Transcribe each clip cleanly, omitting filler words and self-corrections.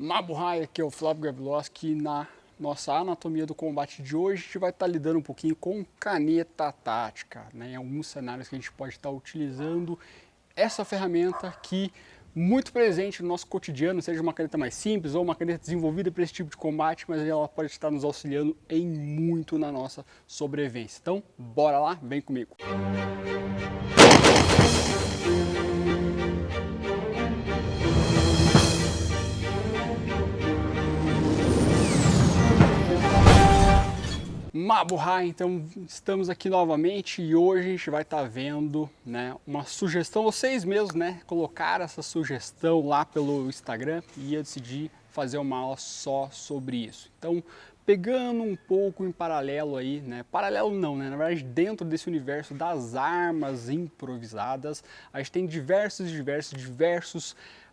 Mabuhay, aqui é o Flávio Gaviloski. Na nossa anatomia do combate de hoje, a gente vai estar lidando um pouquinho com caneta tática, né? Em alguns cenários que a gente pode estar utilizando essa ferramenta que muito presente no nosso cotidiano, seja uma caneta mais simples ou uma caneta desenvolvida para esse tipo de combate, mas ela pode estar nos auxiliando em muito na nossa sobrevivência. Então, bora lá, vem comigo. Mabuhay, então estamos aqui novamente e hoje a gente vai estar vendo, né, uma sugestão. Vocês mesmos, né, colocaram essa sugestão lá pelo Instagram e eu decidi fazer uma aula só sobre isso. Então, pegando um pouco em paralelo aí, né, paralelo não, né, na verdade dentro desse universo das armas improvisadas, a gente tem diversos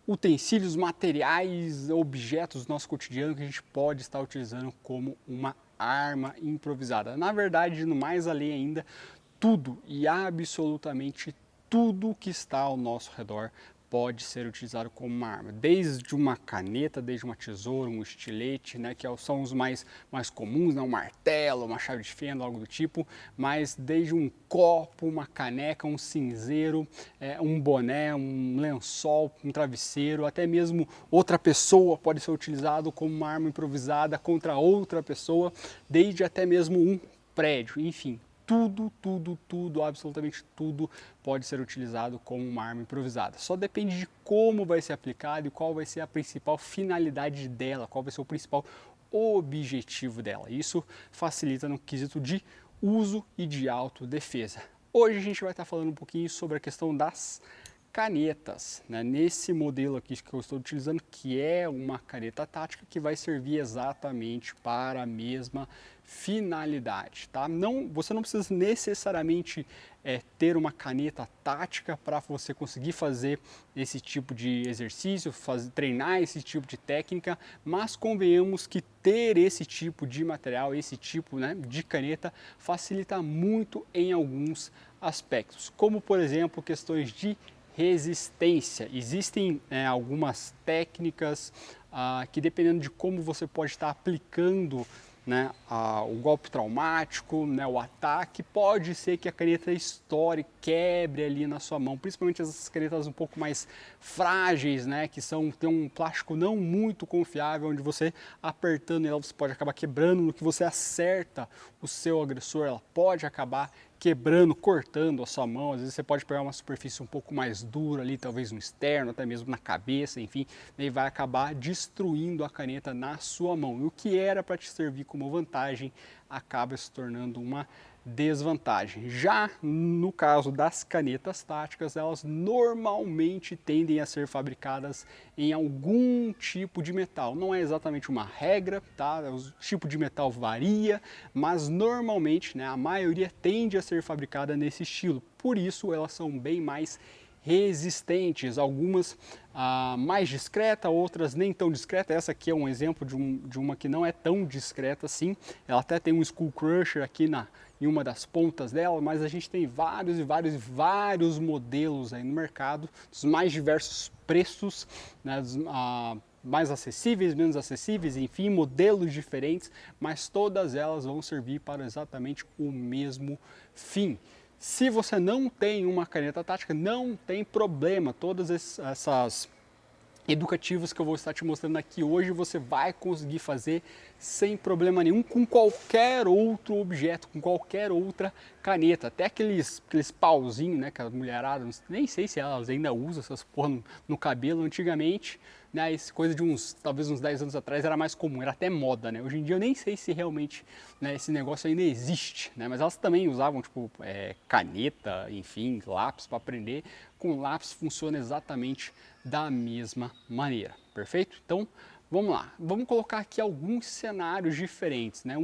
utensílios, materiais, objetos do nosso cotidiano que a gente pode estar utilizando como uma arma improvisada. Na verdade, no mais além ainda, tudo e absolutamente tudo que está ao nosso redor pode ser utilizado como uma arma, desde uma caneta, desde uma tesoura, um estilete, né, que são os mais comuns, né, um martelo, uma chave de fenda, algo do tipo, mas desde um copo, uma caneca, um cinzeiro, um boné, um lençol, um travesseiro, até mesmo outra pessoa pode ser utilizado como uma arma improvisada contra outra pessoa, desde até mesmo um prédio, enfim. Tudo, absolutamente tudo pode ser utilizado como uma arma improvisada. Só depende de como vai ser aplicado e qual vai ser a principal finalidade dela, qual vai ser o principal objetivo dela. Isso facilita no quesito de uso e de autodefesa. Hoje a gente vai estar falando um pouquinho sobre a questão das canetas, né? Nesse modelo aqui que eu estou utilizando, que é uma caneta tática que vai servir exatamente para a mesma finalidade, tá? Você não precisa necessariamente ter uma caneta tática para você conseguir fazer esse tipo de exercício, treinar esse tipo de técnica, mas convenhamos que ter esse tipo de material, esse tipo, né, de caneta facilita muito em alguns aspectos, como por exemplo questões de resistência. Existem algumas técnicas que, dependendo de como você pode estar aplicando, né, o golpe traumático, né, o ataque, pode ser que a caneta estoure, quebre ali na sua mão, principalmente essas canetas um pouco mais frágeis, né, que tem um plástico não muito confiável, onde você apertando ela você pode acabar quebrando. No que você acerta o seu agressor, ela pode acabar quebrando, cortando a sua mão. Às vezes você pode pegar uma superfície um pouco mais dura ali, talvez no externo, até mesmo na cabeça, enfim, e vai acabar destruindo a caneta na sua mão. E o que era para te servir como vantagem acaba se tornando uma desvantagem. Já no caso das canetas táticas, elas normalmente tendem a ser fabricadas em algum tipo de metal. Não é exatamente uma regra, tá? O tipo de metal varia, mas normalmente, né, a maioria tende a ser fabricada nesse estilo. Por isso, elas são bem mais resistentes, algumas mais discreta, outras nem tão discreta. Essa aqui é um exemplo de uma que não é tão discreta assim. Ela até tem um Skull Crusher aqui em uma das pontas dela, mas a gente tem vários modelos aí no mercado, dos mais diversos preços, né, mais acessíveis, menos acessíveis, enfim, modelos diferentes, mas todas elas vão servir para exatamente o mesmo fim. Se você não tem uma caneta tática, não tem problema. Todas essas educativos que eu vou estar te mostrando aqui hoje, você vai conseguir fazer sem problema nenhum com qualquer outro objeto, com qualquer outra caneta. Até aqueles pauzinhos, né, que a mulherada, nem sei se elas ainda usam essas porra no cabelo. Antigamente, né, essa coisa de talvez uns 10 anos atrás era mais comum, era até moda, né? Hoje em dia eu nem sei se realmente, né, esse negócio ainda existe, né? Mas elas também usavam, tipo, caneta, enfim, lápis para aprender. Com lápis funciona exatamente da mesma maneira, perfeito? Então, vamos lá, vamos colocar aqui alguns cenários diferentes, né?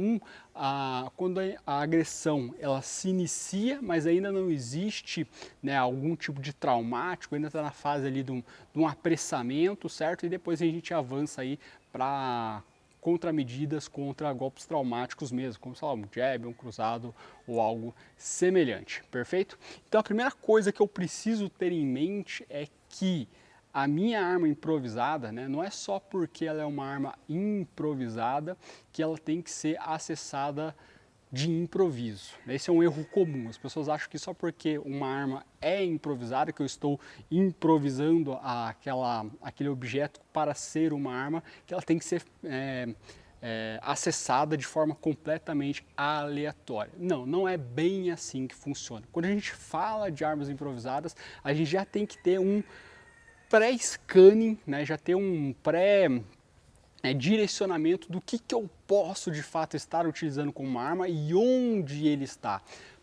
Quando a agressão ela se inicia, mas ainda não existe, né, algum tipo de traumático, ainda está na fase ali de um apressamento, certo? E depois a gente avança aí para contramedidas contra golpes traumáticos mesmo, como, sei lá, um jab, um cruzado ou algo semelhante, perfeito? Então a primeira coisa que eu preciso ter em mente é que a minha arma improvisada, né, não é só porque ela é uma arma improvisada que ela tem que ser acessada de improviso. Esse é um erro comum. As pessoas acham que só porque uma arma é improvisada, que eu estou improvisando aquele objeto para ser uma arma, que ela tem que ser acessada de forma completamente aleatória. Não, não é bem assim que funciona. Quando a gente fala de armas improvisadas, a gente já tem que ter um pré-scanning, né? Já ter um direcionamento do que eu posso de fato estar utilizando como arma e onde ele está.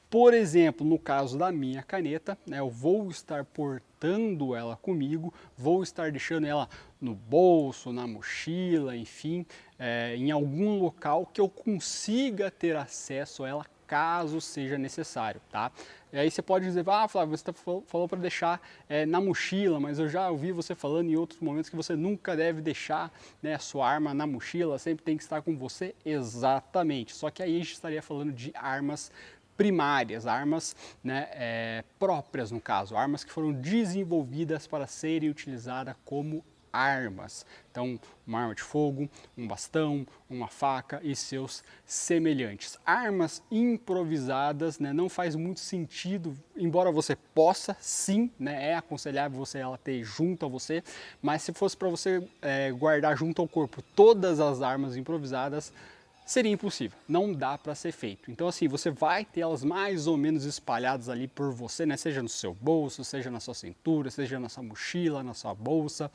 Por exemplo, no caso da minha caneta, né, eu vou estar portando ela comigo, vou estar deixando ela no bolso, na mochila, enfim, em algum local que eu consiga ter acesso a ela caso seja necessário, tá? E aí você pode dizer, Flávio, você falou para deixar na mochila, mas eu já ouvi você falando em outros momentos que você nunca deve deixar, né, a sua arma na mochila, sempre tem que estar com você. Exatamente, só que aí a gente estaria falando de armas primárias, armas, né, próprias no caso, armas que foram desenvolvidas para serem utilizadas como armas. Então, uma arma de fogo, um bastão, uma faca e seus semelhantes. Armas improvisadas, né, não faz muito sentido, embora você possa, sim, né, é aconselhável você ela ter junto a você, mas se fosse para você guardar junto ao corpo todas as armas improvisadas, seria impossível, não dá para ser feito. Então assim, você vai ter elas mais ou menos espalhadas ali por você, né? Seja no seu bolso, seja na sua cintura, seja na sua mochila, na sua bolsa,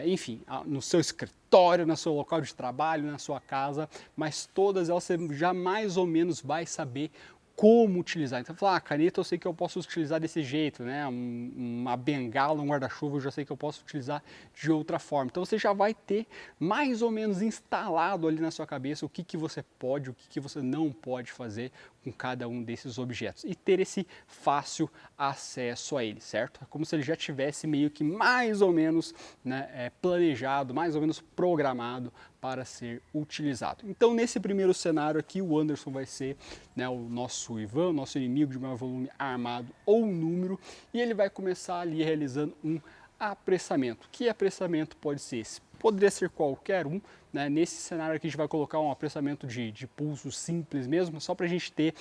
enfim, no seu escritório, no seu local de trabalho, na sua casa, mas todas elas você já mais ou menos vai saber como utilizar. Então, falar, caneta eu sei que eu posso utilizar desse jeito, né? Uma bengala, um guarda-chuva eu já sei que eu posso utilizar de outra forma. Então você já vai ter mais ou menos instalado ali na sua cabeça o que você pode, o que você não pode fazer com cada um desses objetos e ter esse fácil acesso a ele, certo? É como se ele já tivesse meio que mais ou menos, né, planejado, mais ou menos programado para ser utilizado. Então nesse primeiro cenário aqui o Anderson vai ser, né, o nosso Ivan, nosso inimigo de maior volume armado ou número, e ele vai começar ali realizando um apressamento. Que apressamento pode ser esse? Poderia ser qualquer um, né? Nesse cenário aqui a gente vai colocar um apressamento de pulso simples mesmo, só para a gente ter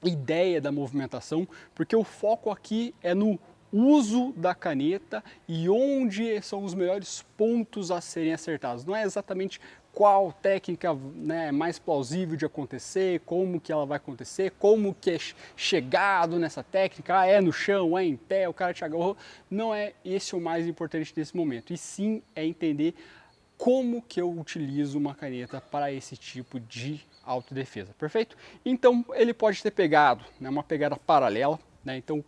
ideia da movimentação, porque o foco aqui é no uso da caneta e onde são os melhores pontos a serem acertados. Não é exatamente qual técnica, né, é mais plausível de acontecer, como que ela vai acontecer, como que é chegado nessa técnica, é no chão, é em pé, o cara te agarrou. Não é esse o mais importante nesse momento, e sim é entender como que eu utilizo uma caneta para esse tipo de autodefesa, perfeito? Então ele pode ter pegado, né, uma pegada paralela, né, então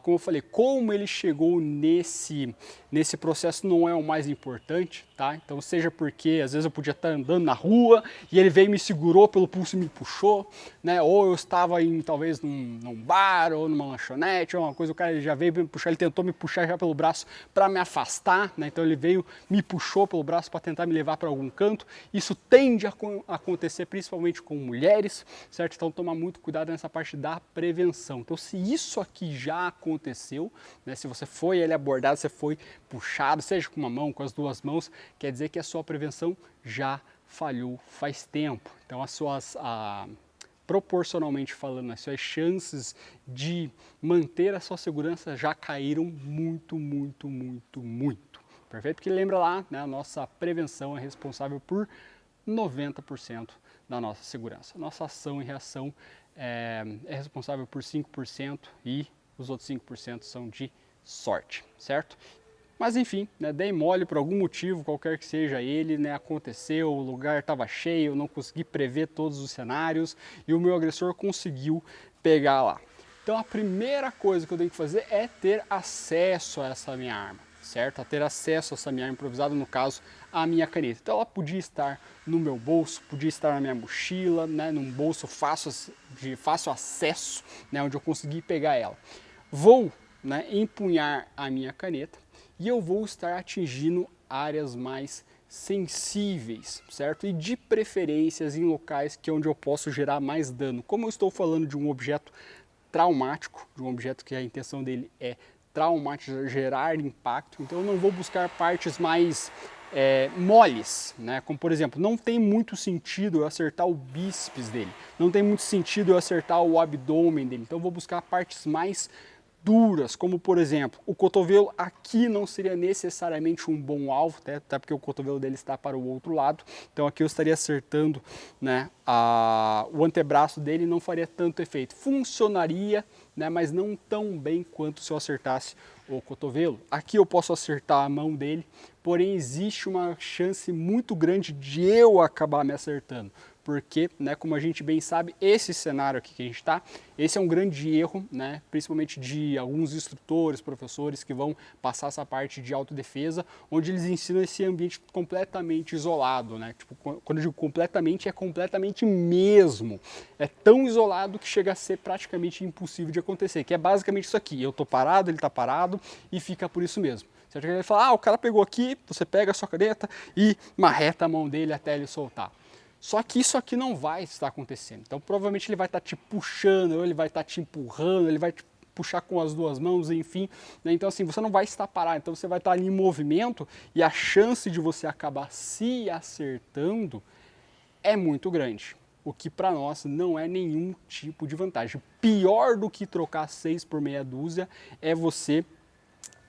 como eu falei, como ele chegou nesse processo não é o mais importante, tá? Então seja porque às vezes eu podia estar andando na rua e ele veio e me segurou pelo pulso e me puxou, né? Ou eu estava talvez num bar ou numa lanchonete ou uma coisa, o cara já veio me puxar, ele tentou me puxar já pelo braço para me afastar, né? Então ele veio, me puxou pelo braço para tentar me levar para algum canto. Isso tende a acontecer principalmente com mulheres, certo? Então tomar muito cuidado nessa parte da prevenção. Então se isso aqui já aconteceu, né? Se você foi ele abordado, você foi puxado, seja com uma mão, com as duas mãos, quer dizer que a sua prevenção já falhou faz tempo. Então proporcionalmente falando, as suas chances de manter a sua segurança já caíram muito, muito, muito, muito. Perfeito? Porque lembra lá, né, a nossa prevenção é responsável por 90% da nossa segurança. Nossa ação e reação é responsável por 5% e os outros 5% são de sorte, certo? Mas enfim, né, dei mole por algum motivo, qualquer que seja ele, né, aconteceu, o lugar estava cheio, eu não consegui prever todos os cenários e o meu agressor conseguiu pegar lá. Então a primeira coisa que eu tenho que fazer é ter acesso a essa minha arma, certo? A ter acesso a essa minha arma improvisada, no caso, a minha caneta. Então ela podia estar no meu bolso, podia estar na minha mochila, né, num bolso de fácil acesso, né, onde eu consegui pegar ela. Vou, né, empunhar a minha caneta e eu vou estar atingindo áreas mais sensíveis, certo? E de preferências em locais onde eu posso gerar mais dano. Como eu estou falando de um objeto traumático, de um objeto que a intenção dele é traumatizar, gerar impacto. Então eu não vou buscar partes mais moles, né? Como por exemplo, não tem muito sentido eu acertar o bíceps dele, não tem muito sentido eu acertar o abdômen dele, então eu vou buscar partes mais duras, como por exemplo, o cotovelo aqui não seria necessariamente um bom alvo, até porque o cotovelo dele está para o outro lado, então aqui eu estaria acertando, né, o antebraço dele, não faria tanto efeito, funcionaria, né, mas não tão bem quanto se eu acertasse o cotovelo. Aqui eu posso acertar a mão dele, porém existe uma chance muito grande de eu acabar me acertando, porque, né, como a gente bem sabe, esse cenário aqui que a gente está, esse é um grande erro, né, principalmente de alguns instrutores, professores que vão passar essa parte de autodefesa, onde eles ensinam esse ambiente completamente isolado, né, tipo, quando eu digo completamente, é completamente mesmo, é tão isolado que chega a ser praticamente impossível de acontecer, que é basicamente isso aqui, eu tô parado, ele tá parado e fica por isso mesmo. Certo? Ele fala, o cara pegou aqui, você pega a sua caneta e marreta a mão dele até ele soltar. Só que isso aqui não vai estar acontecendo. Então provavelmente ele vai estar te puxando, ou ele vai estar te empurrando, ele vai te puxar com as duas mãos, enfim. Né? Então assim, você não vai estar parado, então você vai estar ali em movimento e a chance de você acabar se acertando é muito grande. O que para nós não é nenhum tipo de vantagem. Pior do que trocar 6 por meia dúzia é você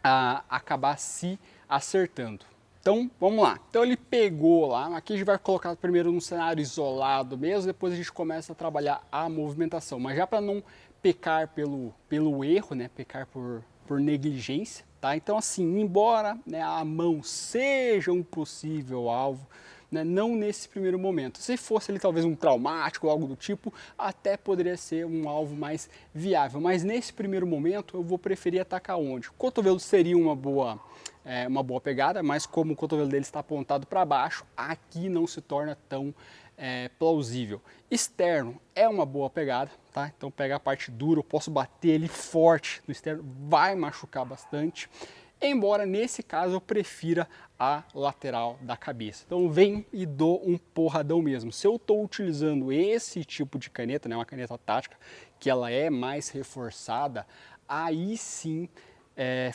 acabar se acertando. Então, vamos lá. Então ele pegou lá, aqui a gente vai colocar primeiro num cenário isolado mesmo, depois a gente começa a trabalhar a movimentação. Mas já para não pecar pelo erro, né, pecar por negligência, tá? Então assim, embora, né, a mão seja um possível alvo, né, não nesse primeiro momento. Se fosse ali talvez um traumático ou algo do tipo, até poderia ser um alvo mais viável. Mas nesse primeiro momento eu vou preferir atacar onde? O cotovelo seria uma boa pegada, mas como o cotovelo dele está apontado para baixo, aqui não se torna tão plausível. Externo é uma boa pegada, tá? Então pega a parte dura, eu posso bater ele forte no externo, vai machucar bastante. Embora nesse caso eu prefira a lateral da cabeça. Então vem e dou um porradão mesmo. Se eu estou utilizando esse tipo de caneta, né, uma caneta tática, que ela é mais reforçada, aí sim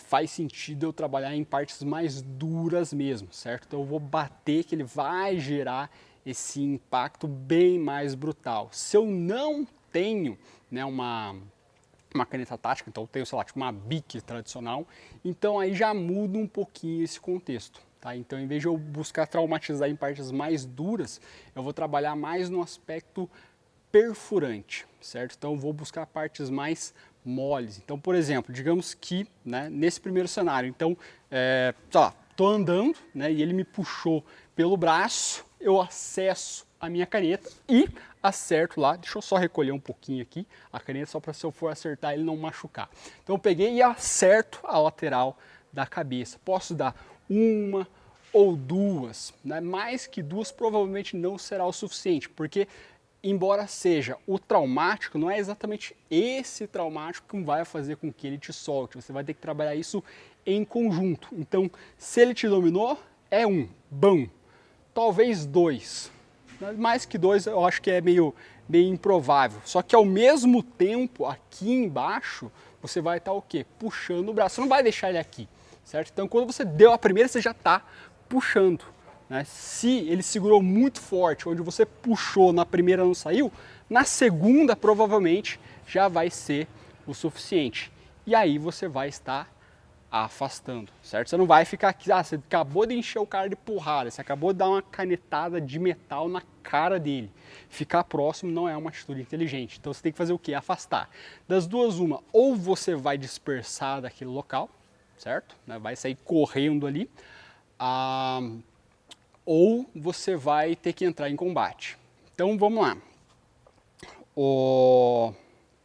faz sentido eu trabalhar em partes mais duras mesmo, certo? Então eu vou bater que ele vai gerar esse impacto bem mais brutal. Se eu não tenho, né, uma caneta tática, então eu tenho, sei lá, tipo uma Bic tradicional, então aí já muda um pouquinho esse contexto, tá? Então em vez de eu buscar traumatizar em partes mais duras, eu vou trabalhar mais no aspecto perfurante, certo? Então eu vou buscar partes mais moles. Então, por exemplo, digamos que, né, nesse primeiro cenário, então, tô andando, né, e ele me puxou pelo braço, eu acesso a minha caneta e acerto lá, deixa eu só recolher um pouquinho aqui a caneta, só para se eu for acertar ele não machucar. Então eu peguei e acerto a lateral da cabeça. Posso dar uma ou duas, né? Mais que duas provavelmente não será o suficiente, porque embora seja o traumático, não é exatamente esse traumático que vai fazer com que ele te solte. Você vai ter que trabalhar isso em conjunto. Então, se ele te dominou, é um, bom. Talvez dois. Mais que dois eu acho que é meio improvável. Só que ao mesmo tempo, aqui embaixo, você vai estar o quê? Puxando o braço. Você não vai deixar ele aqui, certo? Então, quando você deu a primeira, você já está puxando. Né? Se ele segurou muito forte, onde você puxou na primeira não saiu, na segunda provavelmente já vai ser o suficiente. E aí você vai estar afastando, certo? Você não vai ficar aqui, você acabou de encher o cara de porrada, você acabou de dar uma canetada de metal na cara dele. Ficar próximo não é uma atitude inteligente, então você tem que fazer o quê? Afastar. Das duas, uma, ou você vai dispersar daquele local, certo? Vai sair correndo ali, ou você vai ter que entrar em combate. Então vamos lá.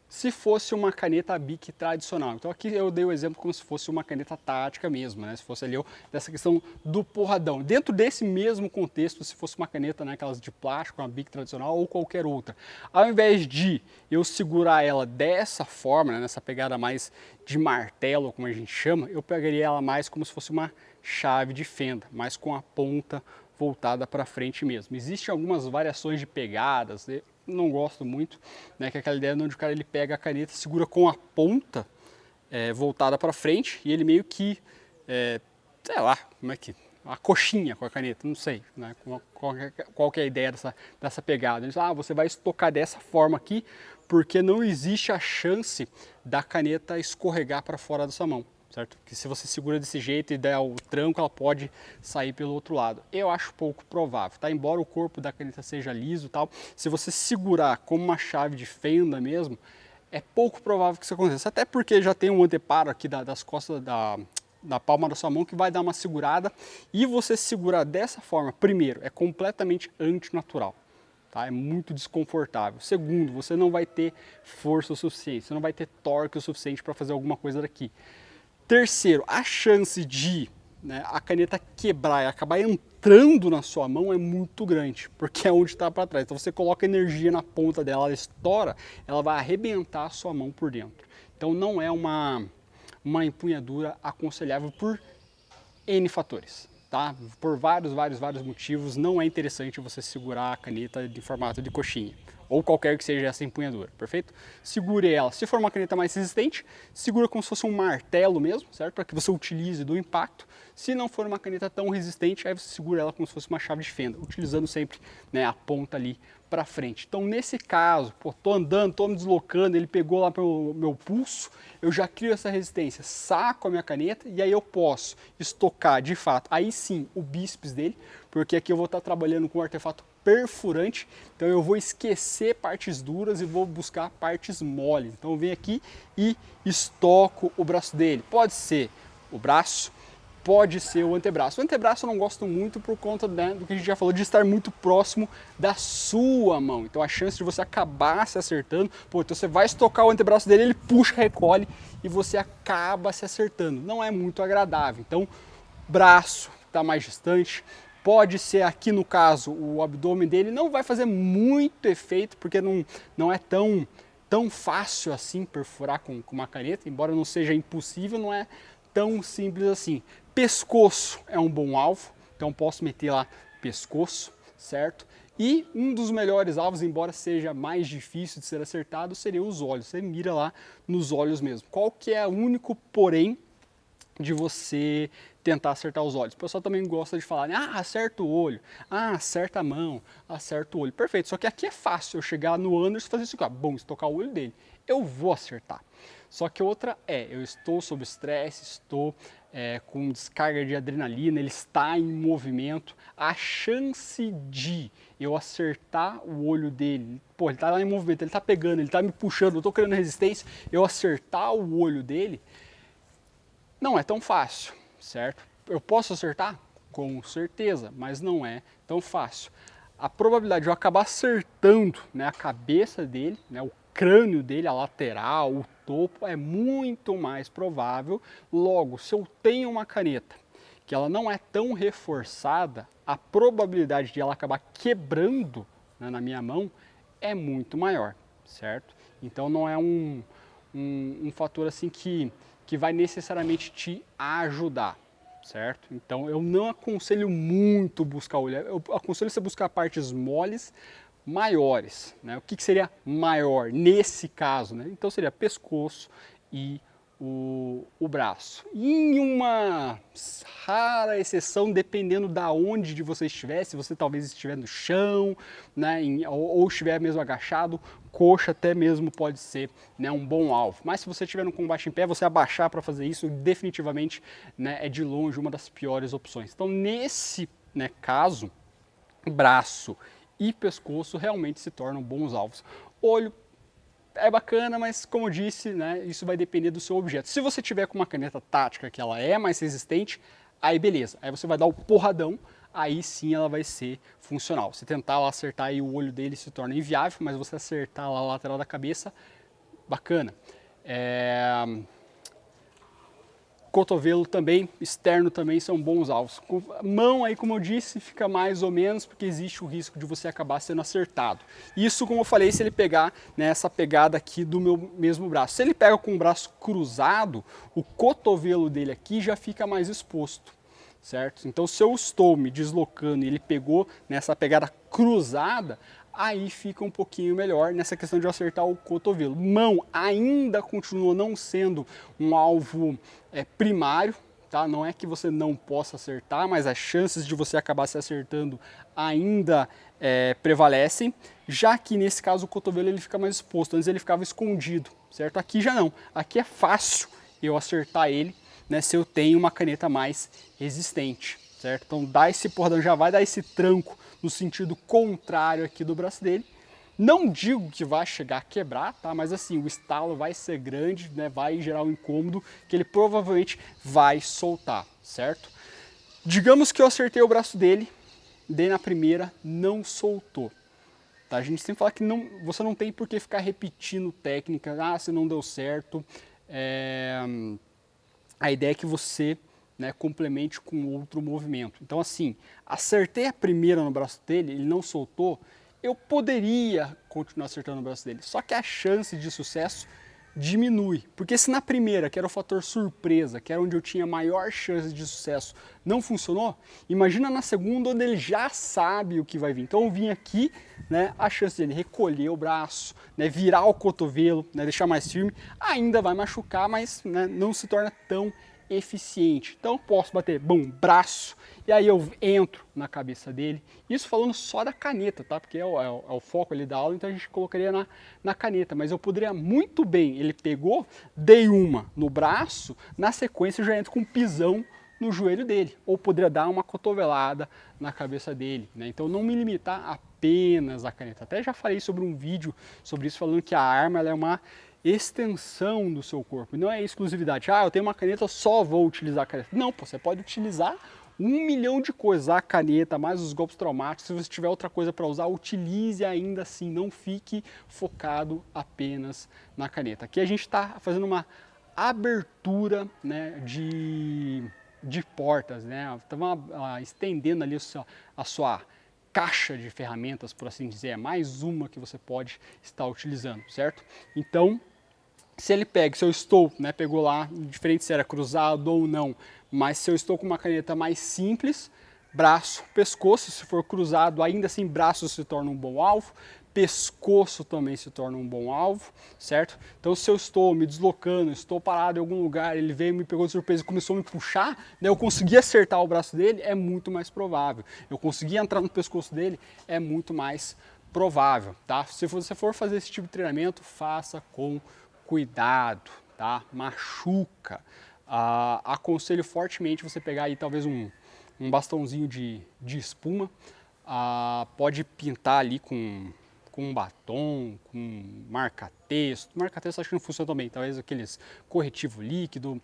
Se fosse uma caneta Bic tradicional, então aqui eu dei o exemplo como se fosse uma caneta tática mesmo, né? Se fosse ali dessa questão do porradão. Dentro desse mesmo contexto, se fosse uma caneta, né, aquelas de plástico, uma Bic tradicional ou qualquer outra, ao invés de eu segurar ela dessa forma, né, nessa pegada mais de martelo, como a gente chama, eu pegaria ela mais como se fosse uma chave de fenda, mas com a ponta voltada para frente mesmo. Existem algumas variações de pegadas, não gosto muito, né, que é aquela ideia onde o cara ele pega a caneta, segura com a ponta voltada para frente e ele meio que, sei lá, como é que... a coxinha com a caneta, não sei, né? Qual que é a ideia dessa pegada. Eles, você vai estocar dessa forma aqui, porque não existe a chance da caneta escorregar para fora da sua mão, certo? Que se você segura desse jeito e der o tranco, ela pode sair pelo outro lado. Eu acho pouco provável, tá? Embora o corpo da caneta seja liso e tal, se você segurar como uma chave de fenda mesmo, é pouco provável que isso aconteça. Até porque já tem um anteparo aqui das costas da palma da sua mão que vai dar uma segurada, e você segurar dessa forma, primeiro, é completamente antinatural, tá? É muito desconfortável. Segundo, você não vai ter força o suficiente, você não vai ter torque o suficiente para fazer alguma coisa daqui. Terceiro, a chance de a caneta quebrar e acabar entrando na sua mão é muito grande, porque é onde está para trás. Então você coloca energia na ponta dela, ela estoura, ela vai arrebentar a sua mão por dentro. Então não é uma empunhadura aconselhável por N fatores, tá? Por vários motivos, não é interessante você segurar a caneta de formato de coxinha, ou qualquer que seja essa empunhadura, perfeito? Segure ela, se for uma caneta mais resistente, segura como se fosse um martelo mesmo, certo? Para que você utilize do impacto. Se não for uma caneta tão resistente, aí você segura ela como se fosse uma chave de fenda, utilizando sempre a ponta ali para frente. Então nesse caso, tô andando, tô me deslocando, ele pegou lá pelo meu pulso, eu já crio essa resistência, saco a minha caneta e aí eu posso estocar de fato, aí sim, o bíceps dele, porque aqui eu vou estar trabalhando com um artefato perfurante, então eu vou esquecer partes duras e vou buscar partes moles. Então eu venho aqui e estoco o braço dele. Pode ser o braço, pode ser o antebraço. O antebraço eu não gosto muito por conta do que a gente já falou, de estar muito próximo da sua mão. Então a chance de você acabar se acertando, então você vai estocar o antebraço dele, ele puxa, recolhe e você acaba se acertando. Não é muito agradável. Então, braço está mais distante. Pode ser aqui no caso, o abdômen dele não vai fazer muito efeito, porque não é tão fácil assim perfurar com uma caneta, embora não seja impossível, não é tão simples assim. Pescoço é um bom alvo, então posso meter lá pescoço, certo? E um dos melhores alvos, embora seja mais difícil de ser acertado, seriam os olhos. Você mira lá nos olhos mesmo. Qual que é o único porém de você tentar acertar os olhos? O pessoal também gosta de falar, acerta o olho, acerta a mão, acerta o olho. Perfeito, só que aqui é fácil eu chegar no Anderson e fazer isso aqui, bom, estocar o olho dele. Eu vou acertar. Só que outra eu estou sob estresse, estou com descarga de adrenalina, ele está em movimento, a chance de eu acertar o olho dele, ele está lá em movimento, ele está pegando, ele está me puxando, eu estou criando resistência, eu acertar o olho dele, não é tão fácil, certo? Eu posso acertar? Com certeza, mas não é tão fácil. A probabilidade de eu acabar acertando a cabeça dele, o crânio dele, a lateral, o topo, é muito mais provável. Logo, se eu tenho uma caneta que ela não é tão reforçada, a probabilidade de ela acabar quebrando na minha mão é muito maior, certo? Então não é um fator assim que vai necessariamente te ajudar, certo? Então eu não aconselho muito buscar olho, eu aconselho você buscar partes moles maiores, O que seria maior nesse caso, Então seria pescoço e o braço. E em uma rara exceção, dependendo da onde de você estiver, se você talvez estiver no chão, ou estiver mesmo agachado, coxa até mesmo pode ser um bom alvo. Mas se você estiver no combate em pé, você abaixar para fazer isso, definitivamente é de longe uma das piores opções. Então nesse caso, braço e pescoço realmente se tornam bons alvos. Olho é bacana, mas como eu disse, isso vai depender do seu objeto. Se você tiver com uma caneta tática que ela é mais resistente, aí beleza, aí você vai dar o porradão, aí sim ela vai ser funcional. Se tentar lá acertar e o olho dele se torna inviável, mas você acertar lá a lateral da cabeça, bacana. Cotovelo também, externo também são bons alvos. Mão aí, como eu disse, fica mais ou menos, porque existe o risco de você acabar sendo acertado. Isso, como eu falei, se ele pegar essa pegada aqui do meu mesmo braço. Se ele pega com o braço cruzado, o cotovelo dele aqui já fica mais exposto, certo? Então se eu estou me deslocando e ele pegou nessa pegada cruzada, aí fica um pouquinho melhor nessa questão de acertar o cotovelo. Mão ainda continua não sendo um alvo primário, tá? Não é que você não possa acertar, mas as chances de você acabar se acertando ainda prevalecem, já que nesse caso o cotovelo ele fica mais exposto, antes ele ficava escondido, certo? Aqui já não, aqui é fácil eu acertar ele, né, se eu tenho uma caneta mais resistente, certo? Então dá esse porradão, já vai dar esse tranco no sentido contrário aqui do braço dele. Não digo que vai chegar a quebrar, tá? Mas assim, o estalo vai ser grande, né? Vai gerar um incômodo que ele provavelmente vai soltar, certo? Digamos que eu acertei o braço dele, dei na primeira, não soltou. Tá? A gente sempre fala que você não tem por que ficar repetindo técnica, se não deu certo. A ideia é que você, né, complemente com outro movimento. Então assim, acertei a primeira no braço dele, ele não soltou, eu poderia continuar acertando o braço dele, só que a chance de sucesso diminui, porque se na primeira, que era o fator surpresa, que era onde eu tinha maior chance de sucesso, não funcionou, imagina na segunda onde ele já sabe o que vai vir. Então eu vim aqui, né, a chance dele recolher o braço, né, virar o cotovelo, né, deixar mais firme, ainda vai machucar, mas, né, não se torna tão eficiente. Então eu posso bater, bom, braço, e aí eu entro na cabeça dele. Isso falando só da caneta, tá? Porque é o foco ali da aula, então a gente colocaria na caneta. Mas eu poderia muito bem, ele pegou, dei uma no braço, na sequência eu já entro com um pisão no joelho dele. Ou poderia dar uma cotovelada na cabeça dele, né? Então não me limitar apenas à caneta. Até já falei sobre um vídeo sobre isso, falando que a arma ela é uma extensão do seu corpo, não é exclusividade. Eu tenho uma caneta, só vou utilizar a caneta. Não, você pode utilizar 1 milhão de coisas, a caneta, mais os golpes traumáticos. Se você tiver outra coisa para usar, utilize ainda assim, não fique focado apenas na caneta. Aqui a gente está fazendo uma abertura, né, de portas, né? Estamos estendendo ali a sua caixa de ferramentas, por assim dizer, é mais uma que você pode estar utilizando, certo? Então, se ele pega, se eu estou, né, pegou lá, diferente se era cruzado ou não, mas se eu estou com uma caneta mais simples, braço, pescoço, se for cruzado, ainda assim braço se torna um bom alvo, pescoço também se torna um bom alvo, certo? Então se eu estou me deslocando, estou parado em algum lugar, ele veio, me pegou de surpresa e começou a me puxar, né, eu consegui acertar o braço dele, é muito mais provável. Eu consegui entrar no pescoço dele, é muito mais provável, tá? Se você for fazer esse tipo de treinamento, faça com cuidado, tá? Machuca. Aconselho fortemente você pegar aí talvez um bastãozinho de espuma, pode pintar ali com um batom, com marca-texto. Marca-texto acho que não funciona também, talvez aqueles corretivo líquido,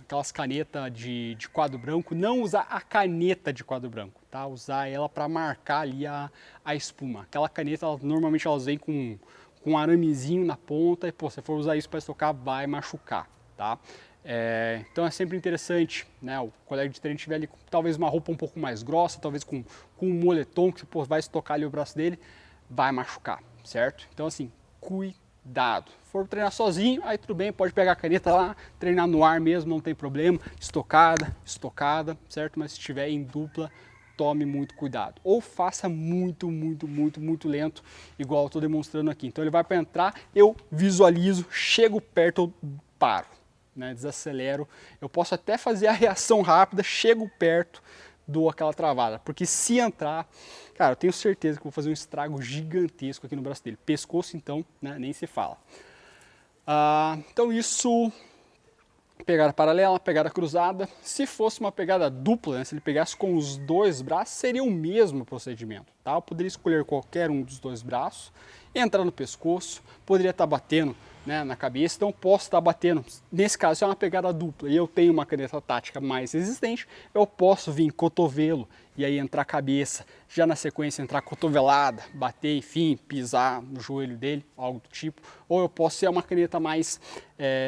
aquelas canetas de quadro branco. Não usar a caneta de quadro branco, tá? Usar ela para marcar ali a espuma. Aquela caneta, normalmente elas vêm com um aramezinho na ponta e, pô, se for usar isso para estocar, vai machucar, tá? Então é sempre interessante, né, o colega de treino tiver ali com talvez uma roupa um pouco mais grossa, talvez com um moletom que, pô, vai estocar ali o braço dele, vai machucar, certo? Então assim, cuidado. Se for treinar sozinho, aí tudo bem, pode pegar a caneta lá, treinar no ar mesmo, não tem problema, estocada, certo? Mas se estiver em dupla, tome muito cuidado. Ou faça muito lento, igual eu estou demonstrando aqui. Então ele vai para entrar, eu visualizo, chego perto, eu paro, né, desacelero. Eu posso até fazer a reação rápida, chego perto, dou aquela travada. Porque se entrar, cara, eu tenho certeza que vou fazer um estrago gigantesco aqui no braço dele. Pescoço, então, né, nem se fala. Então isso... Pegada paralela, pegada cruzada. Se fosse uma pegada dupla, né, se ele pegasse com os dois braços, seria o mesmo procedimento, tá? Eu poderia escolher qualquer um dos dois braços, entrar no pescoço, poderia estar batendo, né, na cabeça, então posso estar batendo. Nesse caso, se é uma pegada dupla e eu tenho uma caneta tática mais resistente, eu posso vir cotovelo e aí entrar cabeça, já na sequência entrar cotovelada, bater, enfim, pisar no joelho dele, algo do tipo. Ou eu posso ser uma caneta mais,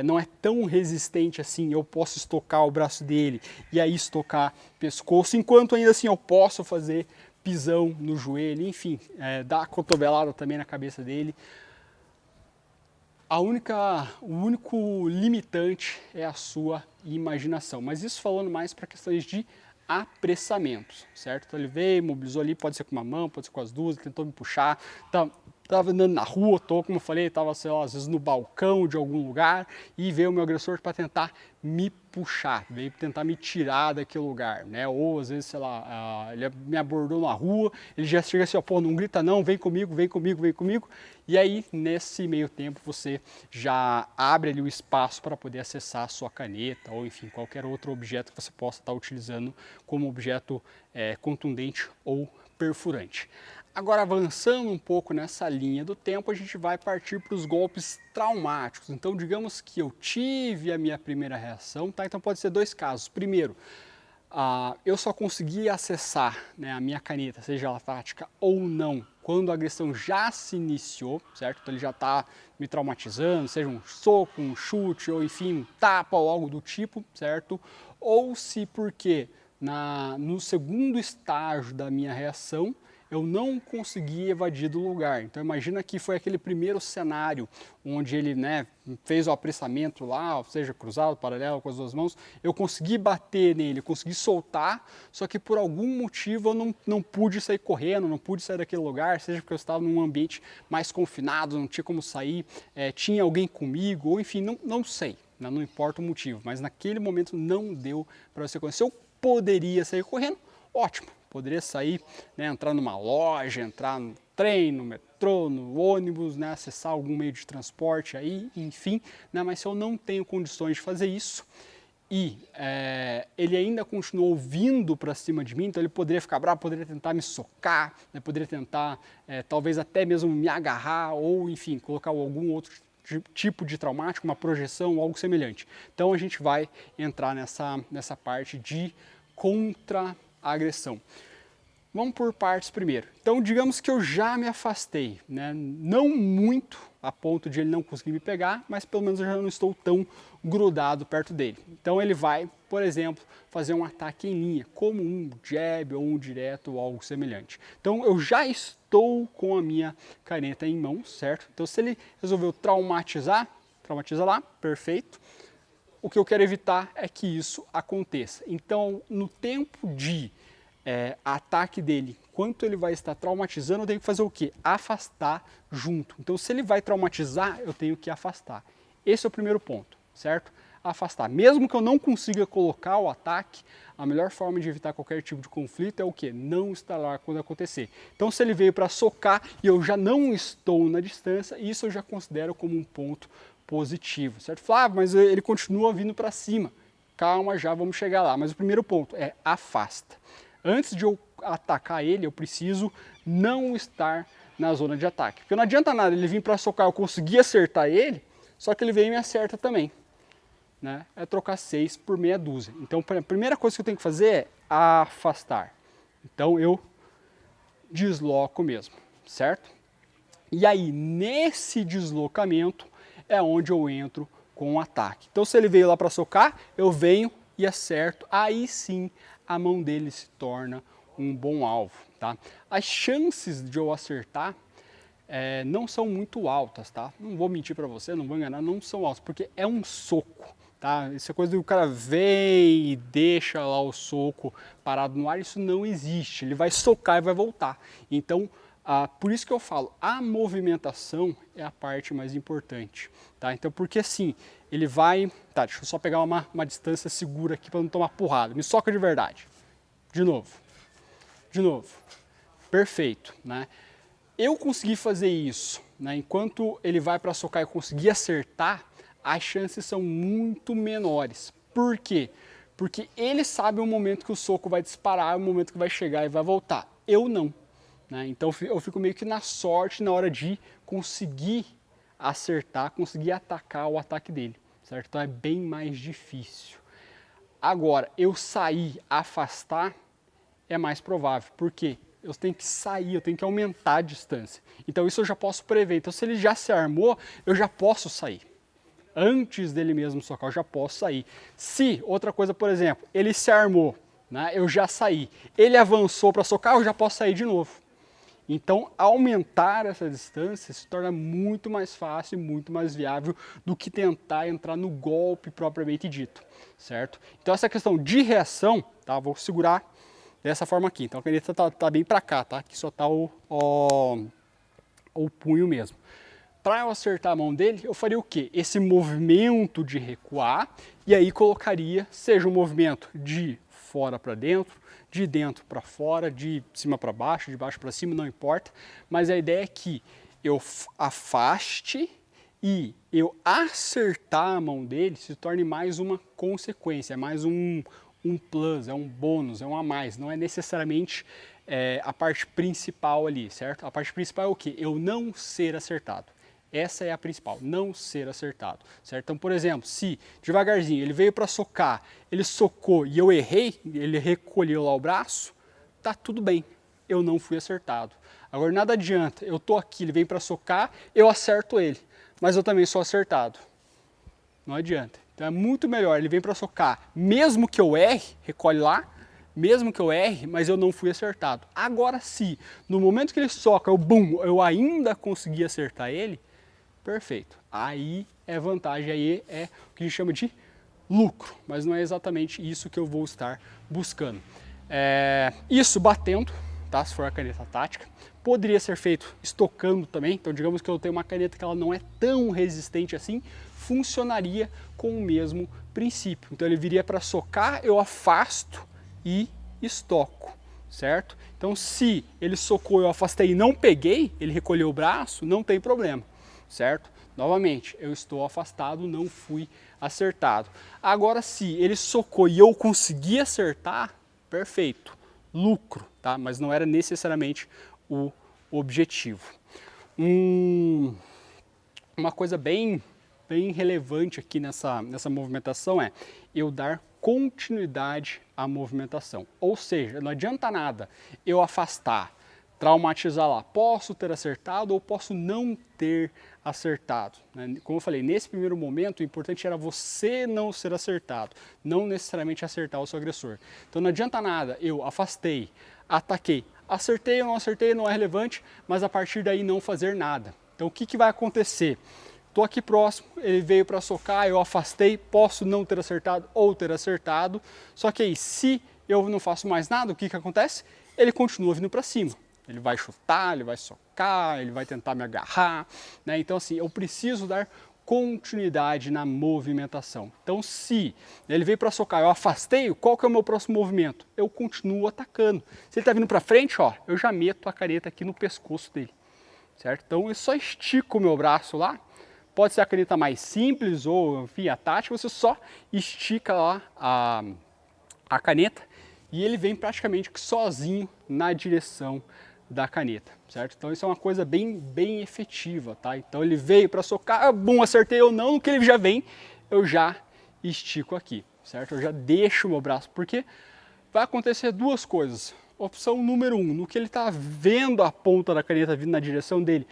não é tão resistente assim, eu posso estocar o braço dele e aí estocar pescoço, enquanto ainda assim eu posso fazer pisão no joelho, enfim, dar cotovelada também na cabeça dele. O único limitante é a sua imaginação, mas isso falando mais para questões de apressamentos, certo? Então ele veio, mobilizou ali, pode ser com uma mão, pode ser com as duas, tentou me puxar, tava andando na rua, como eu falei, tava, sei lá, às vezes no balcão de algum lugar e veio o meu agressor para tentar me puxar, veio tentar me tirar daquele lugar, né? Ou às vezes, sei lá, ele me abordou na rua, ele já chega assim, ó, pô, não grita não, vem comigo, vem comigo, vem comigo. E aí, nesse meio tempo, você já abre ali o espaço para poder acessar a sua caneta ou, enfim, qualquer outro objeto que você possa estar utilizando como objeto contundente ou perfurante. Agora, avançando um pouco nessa linha do tempo, a gente vai partir para os golpes traumáticos. Então, digamos que eu tive a minha primeira reação, tá? Então pode ser dois casos. Primeiro, eu só consegui acessar, né, a minha caneta, seja ela tática ou não, quando a agressão já se iniciou, certo? Então ele já está me traumatizando, seja um soco, um chute, ou enfim, um tapa ou algo do tipo, certo? Ou se porque no segundo estágio da minha reação, eu não consegui evadir do lugar. Então imagina que foi aquele primeiro cenário onde ele, né, fez o apressamento lá, ou seja, cruzado, paralelo com as duas mãos, eu consegui bater nele, consegui soltar, só que por algum motivo eu não pude sair correndo, não pude sair daquele lugar, seja porque eu estava num ambiente mais confinado, não tinha como sair, tinha alguém comigo, ou enfim, não sei, né, não importa o motivo, mas naquele momento não deu para você conhecer. Eu poderia sair correndo, ótimo. Poderia sair, né, entrar numa loja, entrar no trem, no metrô, no ônibus, né, acessar algum meio de transporte aí, enfim, né, mas se eu não tenho condições de fazer isso e ele ainda continuou vindo para cima de mim, então ele poderia ficar bravo, poderia tentar me socar, né, poderia tentar talvez até mesmo me agarrar ou, enfim, colocar algum outro tipo de traumático, uma projeção, algo semelhante. Então a gente vai entrar nessa parte de contra a agressão. Vamos por partes primeiro. Então, digamos que eu já me afastei, né? Não muito a ponto de ele não conseguir me pegar, mas pelo menos eu já não estou tão grudado perto dele. Então ele vai, por exemplo, fazer um ataque em linha, como um jab ou um direto ou algo semelhante. Então eu já estou com a minha caneta em mãos, certo? Então se ele resolveu traumatizar, traumatiza lá, perfeito. O que eu quero evitar é que isso aconteça. Então, no tempo de ataque dele, enquanto ele vai estar traumatizando, eu tenho que fazer o quê? Afastar junto. Então, se ele vai traumatizar, eu tenho que afastar. Esse é o primeiro ponto, certo? Afastar. Mesmo que eu não consiga colocar o ataque, a melhor forma de evitar qualquer tipo de conflito é o quê? Não estar lá quando acontecer. Então, se ele veio para socar e eu já não estou na distância, isso eu já considero como um ponto positivo, certo? Flávio, mas ele continua vindo para cima. Calma, já vamos chegar lá. Mas o primeiro ponto é afasta. Antes de eu atacar ele, eu preciso não estar na zona de ataque. Porque não adianta nada ele vir para socar, eu conseguir acertar ele, só que ele vem e me acerta também. Né? É trocar 6 por meia dúzia. Então a primeira coisa que eu tenho que fazer é afastar. Então eu desloco mesmo, certo? E aí, nesse deslocamento, é onde eu entro com o ataque. Então se ele veio lá para socar, eu venho e acerto, aí sim a mão dele se torna um bom alvo. Tá? As chances de eu acertar não são muito altas, tá? Não vou mentir para você, não vou enganar, não são altas, porque é um soco. Tá? Essa coisa do cara vem e deixa lá o soco parado no ar, isso não existe. Ele vai socar e vai voltar. Então, por isso que eu falo, a movimentação é a parte mais importante. Tá? Então, porque assim, ele vai... Tá, deixa eu só pegar uma distância segura aqui para não tomar porrada. Me soca de verdade. De novo. De novo. Perfeito. Né? Eu consegui fazer isso, né? Enquanto ele vai para socar e conseguir acertar, as chances são muito menores. Por quê? Porque ele sabe o momento que o soco vai disparar, o momento que vai chegar e vai voltar. Eu não. Né? Então eu fico meio que na sorte na hora de conseguir acertar, conseguir atacar o ataque dele. Certo? Então é bem mais difícil. Agora, eu sair, afastar, é mais provável. Por quê? Eu tenho que sair, eu tenho que aumentar a distância. Então isso eu já posso prever. Então se ele já se armou, eu já posso sair. Antes dele mesmo socar, eu já posso sair. Se, outra coisa, por exemplo, ele se armou, né, eu já saí. Ele avançou para socar, eu já posso sair de novo. Então, aumentar essa distância se torna muito mais fácil e muito mais viável do que tentar entrar no golpe propriamente dito, certo? Então, essa questão de reação, tá? Vou segurar dessa forma aqui. Então, a caneta tá bem para cá, tá? Aqui só tá o punho mesmo. Para eu acertar a mão dele, eu faria o quê? Esse movimento de recuar, e aí colocaria, seja um movimento de fora para dentro, de dentro para fora, de cima para baixo, de baixo para cima, não importa, mas a ideia é que eu afaste e eu acertar a mão dele se torne mais uma consequência, é mais um plus, é um bônus, é um a mais, não é necessariamente a parte principal ali, certo? A parte principal é o quê? Eu não ser acertado. Essa é a principal, não ser acertado, certo? Então, por exemplo, se devagarzinho ele veio para socar, ele socou e eu errei, ele recolheu lá o braço, tá tudo bem, eu não fui acertado. Agora nada adianta, eu tô aqui, ele vem para socar, eu acerto ele, mas eu também sou acertado. Não adianta. Então é muito melhor, ele vem para socar, mesmo que eu erre, recolhe lá, mesmo que eu erre, mas eu não fui acertado. Agora se, no momento que ele soca, eu ainda consegui acertar ele, perfeito. Aí é vantagem, aí é o que a gente chama de lucro, mas não é exatamente isso que eu vou estar buscando. Isso batendo, tá? Se for a caneta tática. Poderia ser feito estocando também, então digamos que eu tenho uma caneta que ela não é tão resistente assim, funcionaria com o mesmo princípio. Então ele viria para socar, eu afasto e estoco, certo? Então se ele socou, eu afastei e não peguei, ele recolheu o braço, não tem problema, certo? Novamente, eu estou afastado, não fui acertado. Agora se ele socou e eu consegui acertar, perfeito, lucro, tá? Mas não era necessariamente o objetivo. Uma coisa bem relevante aqui nessa movimentação é eu dar continuidade à movimentação. Ou seja, não adianta nada eu afastar, traumatizar lá. Posso ter acertado ou posso não ter acertado, né? Como eu falei, nesse primeiro momento o importante era você não ser acertado, não necessariamente acertar o seu agressor. Então não adianta nada, eu afastei, ataquei, acertei ou não acertei, não é relevante, mas a partir daí não fazer nada. Então o que vai acontecer? Estou aqui próximo, ele veio para socar, eu afastei, posso não ter acertado ou ter acertado, só que aí se eu não faço mais nada, o que acontece? Ele continua vindo para cima. Ele vai chutar, ele vai socar, ele vai tentar me agarrar, né? Então assim, eu preciso dar continuidade na movimentação. Então se ele veio para socar, eu afastei, qual que é o meu próximo movimento? Eu continuo atacando. Se ele está vindo para frente, ó, eu já meto a caneta aqui no pescoço dele, certo? Então eu só estico o meu braço lá, pode ser a caneta mais simples ou, enfim, a tática, você só estica lá a caneta e ele vem praticamente sozinho na direção da caneta, certo? Então isso é uma coisa bem efetiva, tá? Então ele veio para socar, bum, acertei ou não, no que ele já vem, eu já estico aqui, certo? Eu já deixo o meu braço, porque vai acontecer duas coisas. Opção número 1, no que ele está vendo a ponta da caneta vindo na direção dele,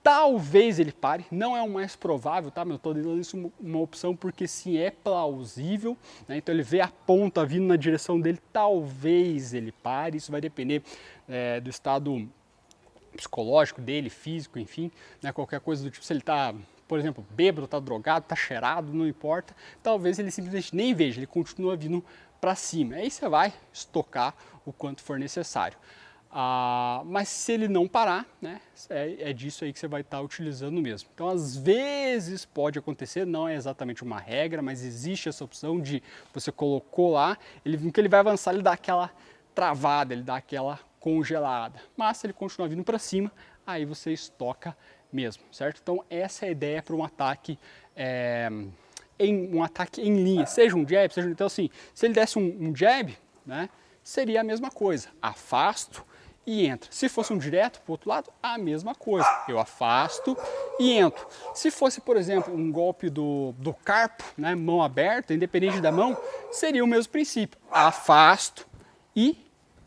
talvez ele pare, não é o mais provável, tá? Mas eu estou dando isso uma opção porque sim, é plausível, né? Então ele vê a ponta vindo na direção dele, talvez ele pare, isso vai depender do estado psicológico dele, físico, enfim, né? Qualquer coisa do tipo, se ele está, por exemplo, bêbado, está drogado, está cheirado, não importa, talvez ele simplesmente nem veja, ele continua vindo para cima, aí você vai estocar o quanto for necessário. Mas se ele não parar, né, é disso aí que você vai estar utilizando mesmo. Então, às vezes pode acontecer, não é exatamente uma regra, mas existe essa opção de você colocou lá, que ele vai avançar, ele dá aquela travada, ele dá aquela congelada. Mas se ele continuar vindo para cima, aí você estoca mesmo, certo? Então, essa é a ideia para um ataque em linha, seja um jab, seja... Então, assim, se ele desse um jab, né, seria a mesma coisa, afasto e entro. Se fosse um direto para o outro lado, a mesma coisa, eu afasto e entro. Se fosse, por exemplo, um golpe do carpo, né, mão aberta, independente da mão, seria o mesmo princípio, afasto e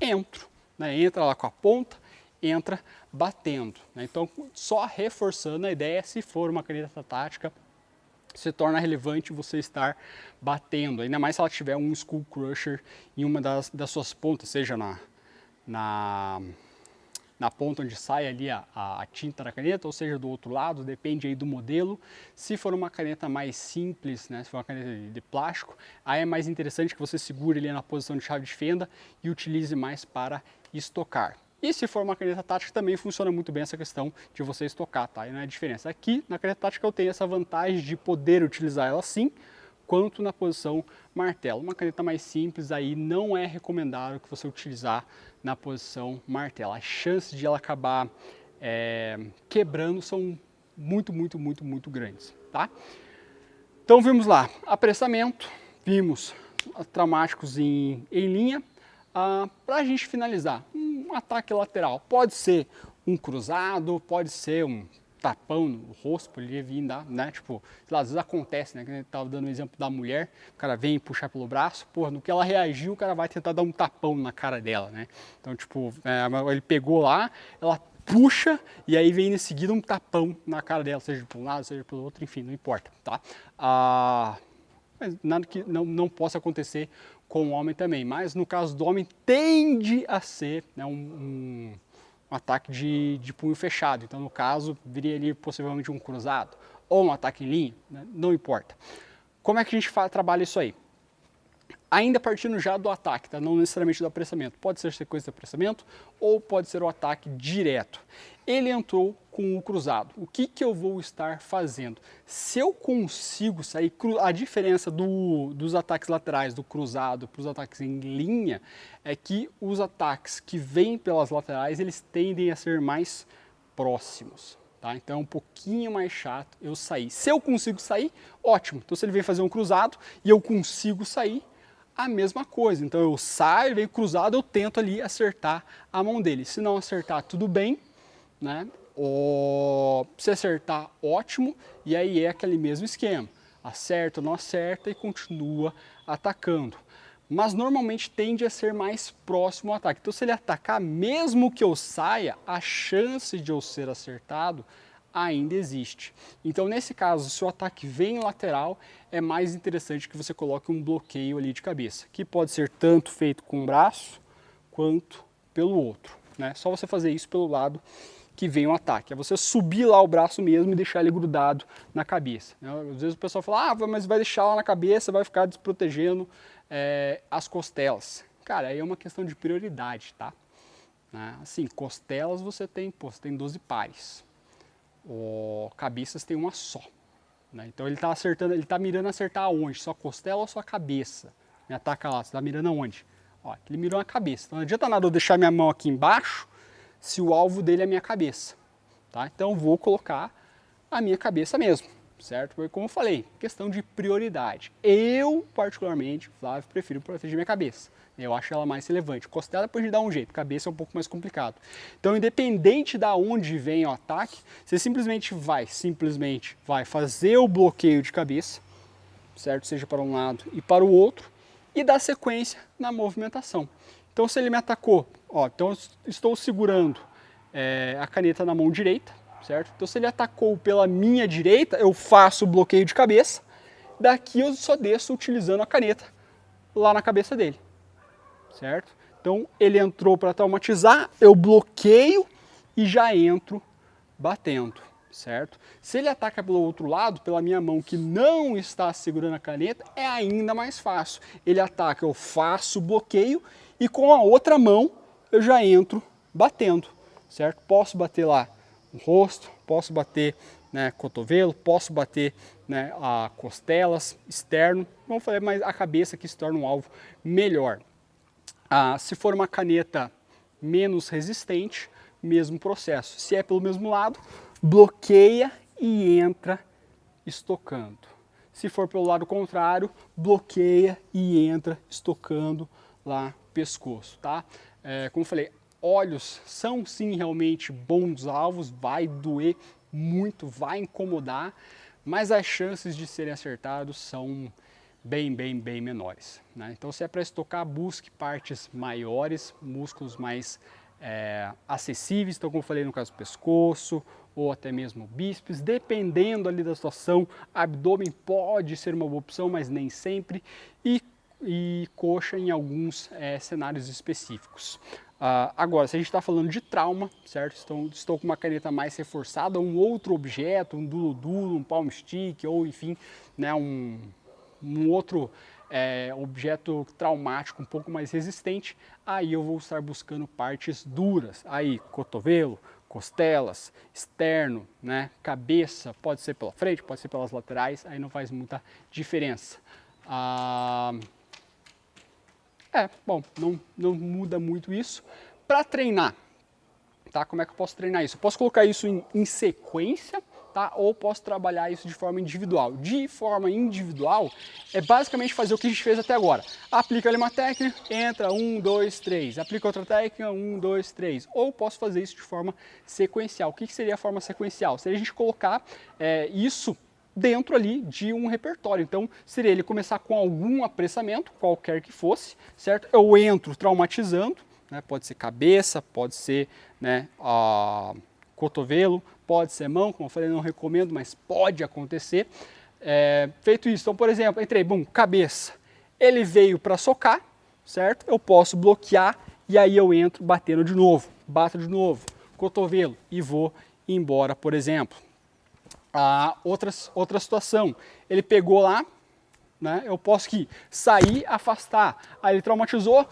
entro, né, entra lá com a ponta, entra batendo, né? Então, só reforçando a ideia, se for uma caneta tática, se torna relevante você estar batendo, ainda mais se ela tiver um Skull Crusher em uma das suas pontas, seja na ponta onde sai ali a tinta da caneta, ou seja, do outro lado, depende aí do modelo. Se for uma caneta mais simples, né, se for uma caneta de plástico, aí é mais interessante que você segure ali na posição de chave de fenda e utilize mais para estocar. E se for uma caneta tática, também funciona muito bem essa questão de você estocar, tá? E não é a diferença. Aqui, na caneta tática, eu tenho essa vantagem de poder utilizar ela assim, quanto na posição martelo. Uma caneta mais simples aí não é recomendável que você utilizar na posição martelo. As chances de ela acabar quebrando são muito grandes, tá? Então vimos lá, apressamento, vimos traumáticos em linha. Para a gente finalizar, um ataque lateral pode ser um cruzado, pode ser um tapão no rosto, poderia vir, né? Tipo, lá, às vezes acontece, né? Que a gente tava dando o exemplo da mulher, o cara vem puxar pelo braço, porra, no que ela reagiu, o cara vai tentar dar um tapão na cara dela, né? Então, tipo, ele pegou lá, ela puxa e aí vem em seguida um tapão na cara dela, seja por um lado, seja pelo outro, enfim, não importa, tá? Mas nada que não possa acontecer com o homem também, mas no caso do homem tende a ser, né, um ataque de punho fechado. Então, no caso, viria ali possivelmente um cruzado ou um ataque em linha, né? Não importa. Como é que a gente trabalha isso aí? Ainda partindo já do ataque, tá? Não necessariamente do apressamento. Pode ser sequência de apressamento ou pode ser o ataque direto. Ele entrou com o cruzado. O que eu vou estar fazendo? Se eu consigo sair, a diferença dos ataques laterais, do cruzado para os ataques em linha, é que os ataques que vêm pelas laterais, eles tendem a ser mais próximos. Tá? Então é um pouquinho mais chato eu sair. Se eu consigo sair, ótimo. Então se ele vem fazer um cruzado e eu consigo sair, a mesma coisa. Então eu saio, veio cruzado, eu tento ali acertar a mão dele. Se não acertar, tudo bem, né? Se acertar, ótimo. E aí é aquele mesmo esquema. Acerta, não acerta e continua atacando. Mas normalmente tende a ser mais próximo ao ataque. Então se ele atacar, mesmo que eu saia, a chance de eu ser acertado ainda existe. Então nesse caso, se o ataque vem lateral, é mais interessante que você coloque um bloqueio ali de cabeça, que pode ser tanto feito com um braço, quanto pelo outro, né? Só você fazer isso pelo lado que vem o ataque, é você subir lá o braço mesmo e deixar ele grudado na cabeça, né? Às vezes o pessoal fala, mas vai deixar lá na cabeça, vai ficar desprotegendo as costelas. Cara, aí é uma questão de prioridade, tá? Assim, costelas você tem 12 pares. Cabeças tem uma só, né? Então ele está acertando, ele está mirando acertar aonde? Sua costela ou sua cabeça? Me ataca lá, você está mirando aonde? Ó, ele mirou na cabeça. Então não adianta nada eu deixar minha mão aqui embaixo se o alvo dele é a minha cabeça, tá? Então eu vou colocar a minha cabeça mesmo, certo? Porque como eu falei, questão de prioridade. Eu, particularmente, Flávio, prefiro proteger minha cabeça. Eu acho ela mais relevante. Costela depois de dar um jeito, cabeça é um pouco mais complicado. Então, independente da onde vem o ataque, você simplesmente vai fazer o bloqueio de cabeça, certo? Seja para um lado e para o outro, e dar sequência na movimentação. Então, se ele me atacou, então eu estou segurando a caneta na mão direita, certo? Então, se ele atacou pela minha direita, eu faço o bloqueio de cabeça. Daqui eu só desço utilizando a caneta lá na cabeça dele. Certo? Então ele entrou para traumatizar, eu bloqueio e já entro batendo, certo? Se ele ataca pelo outro lado, pela minha mão que não está segurando a caneta, é ainda mais fácil. Ele ataca, eu faço o bloqueio e com a outra mão eu já entro batendo, certo? Posso bater lá no rosto, posso bater, né, cotovelo, posso bater, né, a costelas, externo, como eu falei, mas a cabeça que se torna um alvo melhor. Se for uma caneta menos resistente, mesmo processo. Se é pelo mesmo lado, bloqueia e entra estocando. Se for pelo lado contrário, bloqueia e entra estocando lá o pescoço, tá? Como eu falei, olhos são sim realmente bons alvos, vai doer muito, vai incomodar, mas as chances de serem acertados são bem menores, né? Então se é para estocar, busque partes maiores, músculos mais acessíveis, então como eu falei no caso do pescoço, ou até mesmo bíceps, dependendo ali da situação, abdômen pode ser uma boa opção, mas nem sempre, e coxa em alguns cenários específicos. Agora, se a gente está falando de trauma, certo? Estou com uma caneta mais reforçada, um outro objeto, um dulo-dulo, um palm stick, ou enfim, né, um outro objeto traumático um pouco mais resistente, aí eu vou estar buscando partes duras, aí cotovelo, costelas, externo, né, cabeça, pode ser pela frente, pode ser pelas laterais, aí não faz muita diferença. Bom, não muda muito isso. Para treinar, tá? Como é que eu posso treinar isso? Eu posso colocar isso em sequência, tá? Ou posso trabalhar isso de forma individual. De forma individual, é basicamente fazer o que a gente fez até agora. Aplica ali uma técnica, entra, 1, 2, 3. Aplica outra técnica, 1, 2, 3. Ou posso fazer isso de forma sequencial. O que seria a forma sequencial? Seria a gente colocar isso dentro ali de um repertório. Então, seria ele começar com algum apressamento, qualquer que fosse, certo? Eu entro traumatizando, né? Pode ser cabeça, pode ser, né, cotovelo, pode ser mão, como eu falei, não recomendo, mas pode acontecer. Feito isso, então, por exemplo, entrei, cabeça. Ele veio para socar, certo? Eu posso bloquear e aí eu entro batendo de novo, bato de novo, cotovelo e vou embora, por exemplo. Outra situação, ele pegou lá, né, eu posso sair, afastar, aí ele traumatizou,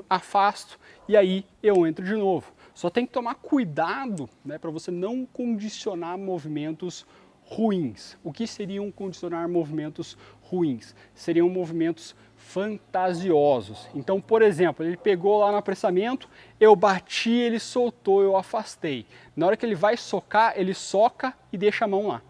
afasto e aí eu entro de novo. Só tem que tomar cuidado, né, para você não condicionar movimentos ruins. O que seriam condicionar movimentos ruins? Seriam movimentos fantasiosos. Então, por exemplo, ele pegou lá no apressamento, eu bati, ele soltou, eu afastei. Na hora que ele vai socar, ele soca e deixa a mão lá,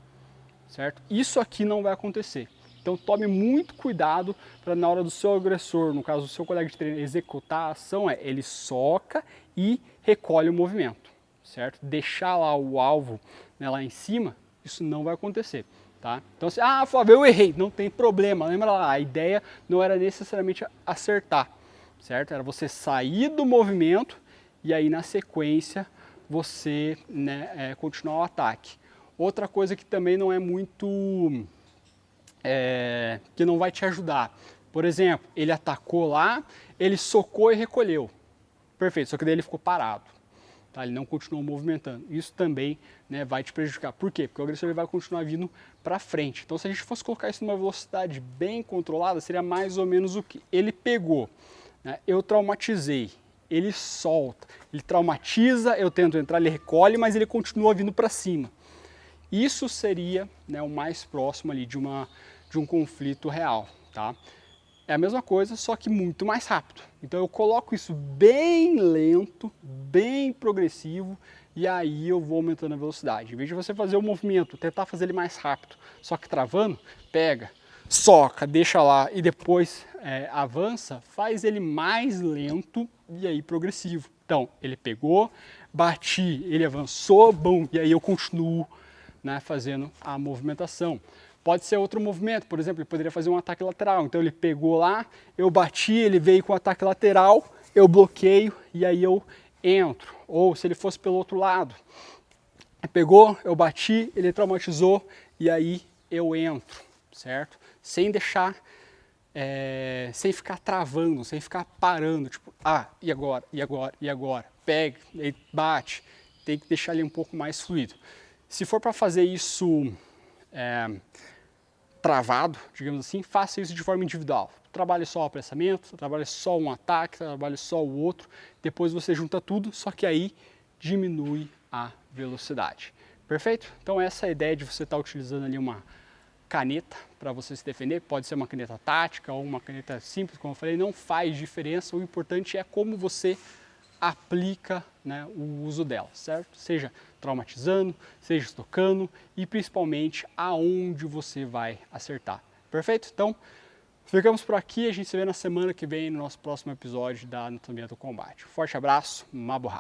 certo? Isso aqui não vai acontecer. Então tome muito cuidado para na hora do seu agressor, no caso do seu colega de treino, executar a ação, ele soca e recolhe o movimento, certo? Deixar lá o alvo, né, lá em cima, isso não vai acontecer, tá? Então, Flávio, eu errei, não tem problema, lembra lá, a ideia não era necessariamente acertar, certo? Era você sair do movimento e aí na sequência você, né, continuar o ataque. Outra coisa que também não é muito... que não vai te ajudar. Por exemplo, ele atacou lá, ele socou e recolheu. Perfeito, só que daí ele ficou parado. Tá? Ele não continuou movimentando. Isso também, né, vai te prejudicar. Por quê? Porque o agressor ele vai continuar vindo para frente. Então, se a gente fosse colocar isso numa velocidade bem controlada, seria mais ou menos o que? Ele pegou, né, eu traumatizei, ele solta, ele traumatiza, eu tento entrar, ele recolhe, mas ele continua vindo para cima. Isso seria, né, o mais próximo ali de um conflito real, tá? É a mesma coisa, só que muito mais rápido. Então eu coloco isso bem lento, bem progressivo, e aí eu vou aumentando a velocidade. Em vez de você fazer o movimento, tentar fazer ele mais rápido, só que travando, pega, soca, deixa lá e depois avança, faz ele mais lento e aí progressivo. Então, ele pegou, bati, ele avançou, e aí eu continuo, né, fazendo a movimentação. Pode ser outro movimento, por exemplo, ele poderia fazer um ataque lateral. Então ele pegou lá, eu bati, ele veio com o ataque lateral, eu bloqueio e aí eu entro. Ou se ele fosse pelo outro lado, pegou, eu bati, ele traumatizou e aí eu entro, certo? Sem deixar, sem ficar travando, sem ficar parando, tipo, e agora, e agora, e agora? Pega, ele bate, tem que deixar ele um pouco mais fluido. Se for para fazer isso travado, digamos assim, faça isso de forma individual. Trabalhe só o apressamento, trabalhe só um ataque, trabalhe só o outro, depois você junta tudo, só que aí diminui a velocidade. Perfeito? Então essa é a ideia de você estar utilizando ali uma caneta para você se defender, pode ser uma caneta tática ou uma caneta simples, como eu falei, não faz diferença, o importante é como você aplica, né, o uso dela, certo? Seja traumatizando, seja estocando e principalmente aonde você vai acertar. Perfeito? Então, ficamos por aqui, a gente se vê na semana que vem no nosso próximo episódio da Anatomia do Combate. Forte abraço, Mabuhay!